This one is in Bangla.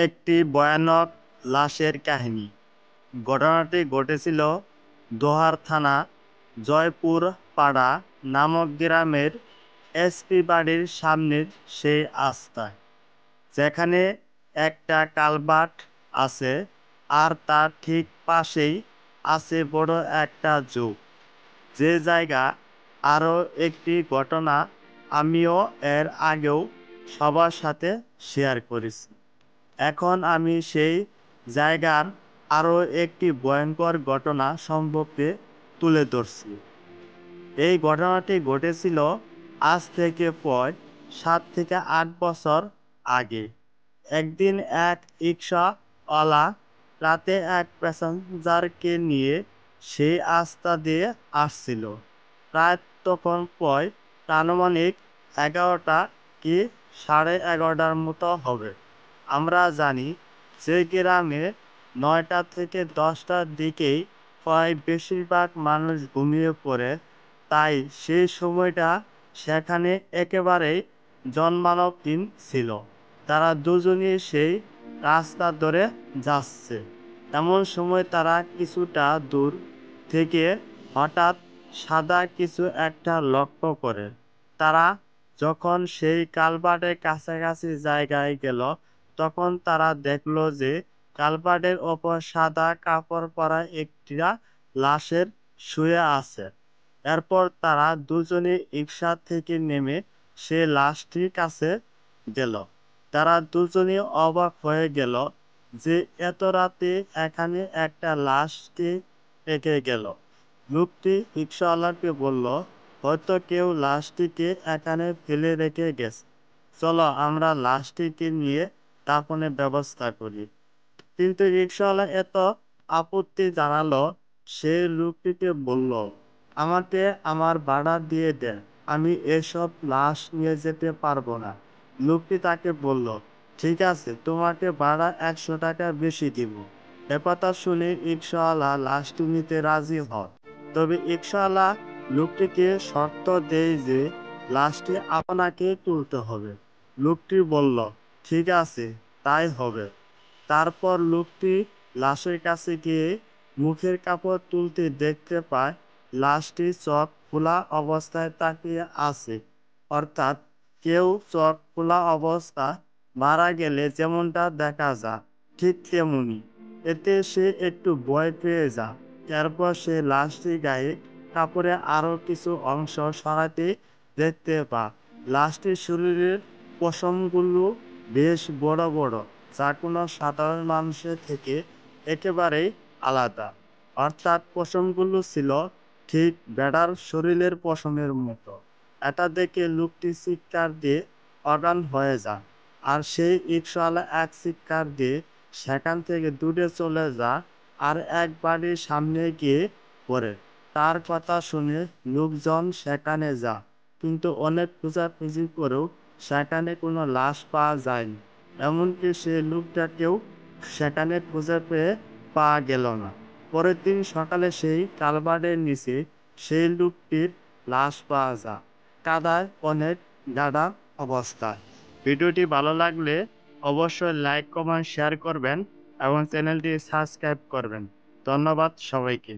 একটি ভয়ানক লাশের কাহিনী। ঘটনাটি ঘটেছিল দোহার থানা জয়পুর পাড়া নামক গ্রামের এসপি বাড়ির সামনের সেই রাস্তায়, যেখানে একটা কালভার্ট আছে আর তার ঠিক পাশেই আছে বড় একটা ঝোপ। যে জায়গা আরও একটি ঘটনা আমিও এর আগেও সবার সাথে শেয়ার করেছি। এখন আমি সেই জায়গার আরও একটি ভয়ঙ্কর ঘটনা সম্পর্কে তুলে ধরছি। এই ঘটনাটি ঘটেছিল আজ থেকে প্রায় 7 থেকে 8 বছর আগে। একদিন এক রিকশাওয়ালা রাতে এক প্যাসেঞ্জারকে নিয়ে সেই রাস্তা দিয়ে আসছিল। প্রায় তখন প্রায় আনুমানিক 11টা কি 11:30টার মতো হবে। আমরা জানি যে গ্রামে 9টা থেকে 10টার দিকেই প্রায় বেশিরভাগ মানুষ ঘুমিয়ে পড়ে, তাই সেই সময়টা সেখানে একেবারেই জনমানবহীন ছিল। তারা দুজনেই সেই রাস্তা ধরে যাচ্ছে। এমন সময় তারা কিছুটা দূর থেকে হঠাৎ সাদা কিছু একটা লক্ষ্য করে। তারা যখন সেই কালভার্টের কাছাকাছি জায়গায় গেল, তখন তারা দেখল যে কালভার্টের ওপর সাদা কাপড় পরা একটা লাশের শুয়ে আছে। এরপর তারা দুজনে রিকশা থেকে নেমে সে লাশটির কাছে গেল। তারা দুজনে অবাক হয়ে গেল যে এত রাতে এখানে একটা লাশকে রেখে গেল। লোকটি রিকশাওয়ালাকে বলল, হয়তো কেউ লাশটিকে এখানে ফেলে রেখে গেছে, চলো আমরা লাশটিকে নিয়ে দাফনের ব্যবস্থা করি। কিন্তু রিকশাওয়ালা এত আপত্তি জানালো, সে লোকটিকে বলল, আমাকে আমার ভাড়া দিয়ে দেন, আমি এসব লাশ নিয়ে যেতে পারবো না। লোকটি তাকে বলল, ঠিক আছে, তোমাকে ভাড়া 100 টাকা বেশি দিব। একথা শুনে রিকশাওয়ালা লাশটি নিতে রাজি হয়। তবে রিকশাওয়ালা লোকটিকে শর্ত দেয় যে লাশটি আপনাকে তুলতে হবে। লোকটি বলল, ঠিক আছে, তাই হবে। তারপর লোকটি লাশের কাছে গিয়ে মুখের কাপড় তুলতে দেখতে পায় লাশটি চোখ খোলা অবস্থায় তাকিয়ে আছে। অর্থাৎ কেউ চোখ খোলা অবস্থা মারা গেলে যেমনটা দেখা যায় ঠিক তেমনি। এতে সে একটু ভয় পেয়ে যায়। এরপর সে লাশটির গায়ে কাপড়ে আরও কিছু অংশ সরাতে দেখতে পায় লাশটির শরীরের পশমগুলো বেশ বড় বড়, যা কোনো সাধারণ মানুষের থেকে একেবারেই আলাদা। অর্থাৎ পশমগুলো ছিল ঠিক ভেড়ার শরীরের পশমের মতো। এটা দেখে লোকটি চিৎকার দিয়ে অজ্ঞান হয়ে যায়। আর সেই রিকশাওয়ালা এক চিৎকার দিয়ে সেখান থেকে দূরে চলে যায় আর এক বাড়ির সামনে গিয়ে পড়ে। তার কথা শুনে লোকজন সেখানে যায়, কিন্তু অনেক খোঁজাখুঁজি করেও সেখানে কোনো লাশ পাওয়া যায়নি। এমনকি সে লোকটাকেও সেখানে খুঁজে পেয়ে পাওয়া গেল না। পরের দিন সকালে সেই কালভার্টের নিচে সেই লোকটির লাশ পাওয়া যায়, কাদায় অনেক গাঢ় অবস্থায়। ভিডিওটি ভালো লাগলে অবশ্যই লাইক, কমেন্ট, শেয়ার করবেন এবং চ্যানেলটি সাবস্ক্রাইব করবেন। ধন্যবাদ সবাইকে।